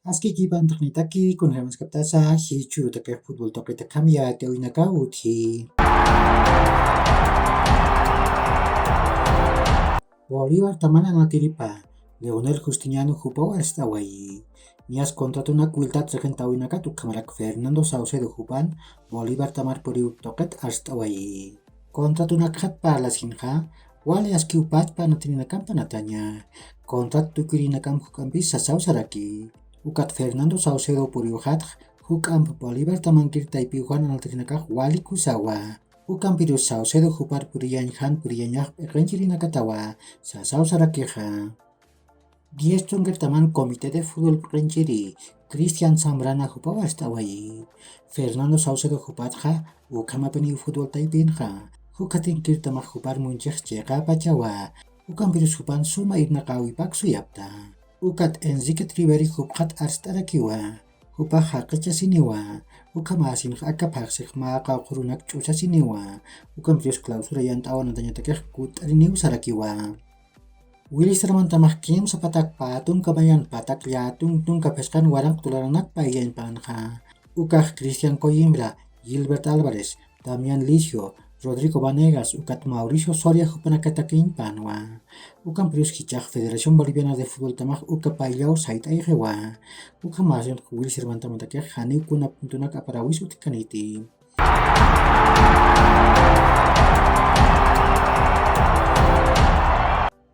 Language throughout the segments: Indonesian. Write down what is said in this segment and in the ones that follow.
Aski kipan taki kun hemas kaptasa hi chu take football toke te kamya te uinaka uthi. Bolívar tamana na tiripa. Leonel Justiniano Jupau hasta wai. Nias kontratu na kuiltat regenta uinaka tu kamarak Fernando Saucedo Jupan Bolívar tamar puriu toket hasta wai. Kontratu na khat pa la sinha. Wale aski upat pa na tinina kampa natanya. Kontrat tu kirina kam hukampi sasau saraki. Ukat Fernando Saucedo puriuhat hukam Bolívar tamankir taipiuhan altinakah wali kusawa. Ukam piru Saucedo hupar puriyanhan puriyanyak renchirina katawa sasau sarakeha. 10 chungker taman komite de fútbol renchiri Cristian Zambrana hupawa hasta wai. Fernando Saucedo hupatha ukama peni fútbol taipinha. Hukatin kirtamah hupar munchech cheka pachawa. Ukam piru hupan suma irna kawipak suyapta. Ukat Enrique Triveri hupkat arstarakiwa. Hupa hakacha siniwa. Ukam asin akapaksik maka kurunak chucha siniwa. Ukam pius klausura yantawan natanya takeh kut ariniw sarakiwa. Willy Serman tamah kim sa patak patung kabayan patak liatung tung kapeskan warang tularanak payan panha. Ukah Christian Coimbra, Gilbert Alvarez, Damian Licio, Rodrigo Vanegas, ukat Mauricio Soria hupanakatakin panwa. Ukam prius hicach Federación Boliviana de Fútbol tamah uka payau sait ayrewa. Ukam masin Willy Serman tamatakeh hani kuna puntunak aparawis utikaniti.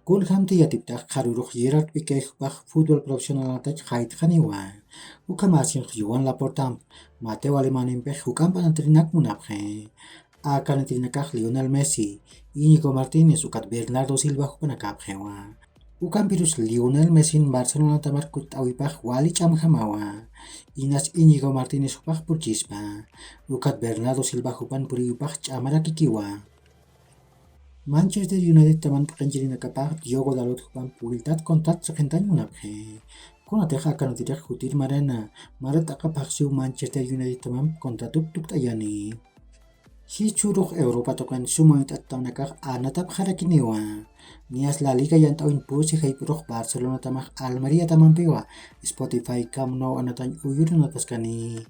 Kul hamti yatiptak kharuruh Gerard Piqué bach fútbol profesional atak hait khaniwa. Ukam asin Juan Laportam, Mateo Alemanin pech ukam panatrinak munaphe. Akan tinakah Lionel Messi, Inigo Martinez ukat Bernardo Silva hupanakaphewa. Ukam pirus Lionel Messi Barcelona tamar kut awipach wali chamhamawa. Inas Inigo Martinez hupach purchispa. Ukat Bernardo Silva hupan puriupach chamarakikiwa. Manchester United taman pekanjiri nakapach Diogo Dalot hupan puritat kontrat sekentan munaphe. Kuna teha akan tidak hutir marana. Maret akapach siu Manchester United taman kontratuk tuk tayani. Hi churuk Europa tokan sumoit at taunakah anatap harakiniwa. Nias La Liga yang tawin po si Haipurok Barcelona tamak Almeria tamampiwa. Spotify Camp Nou anatan uyur natas kani.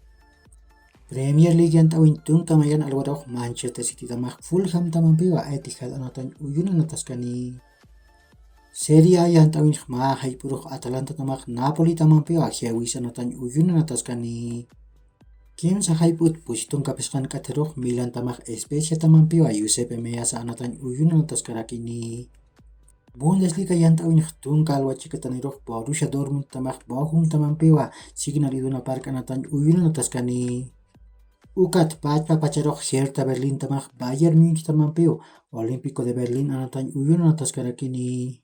Premier League yang tawin tung kamayan alwarok Manchester City tamak Fulham tamampiwa Etihad anatan uyur natas kani. Serie A yang tawin ma Haipurok Atalanta tamak Napoli tamampiwa Hiawis anatan uyur natas kani. Kim sa haiput pusitong kapeskan katerok Milan tamak Spezia tamampiwa Giuseppe Meazza anatan uyun natas karakini. Bundesliga yang tawin tung kalwa chikatanirok Borussia Dortmund tamak Bochum tamampiwa Signal Iduna Park anatan uyun natas kani. Ukat patpa pacarok Hertha Berlin tamak Bayern Munich tamampiwa Olímpico de Berlin anatan uyun natas karakini.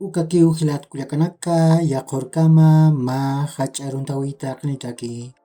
Ukakiu hilat kulyakanaka yakor kama ma hacharun tawita kanitaki.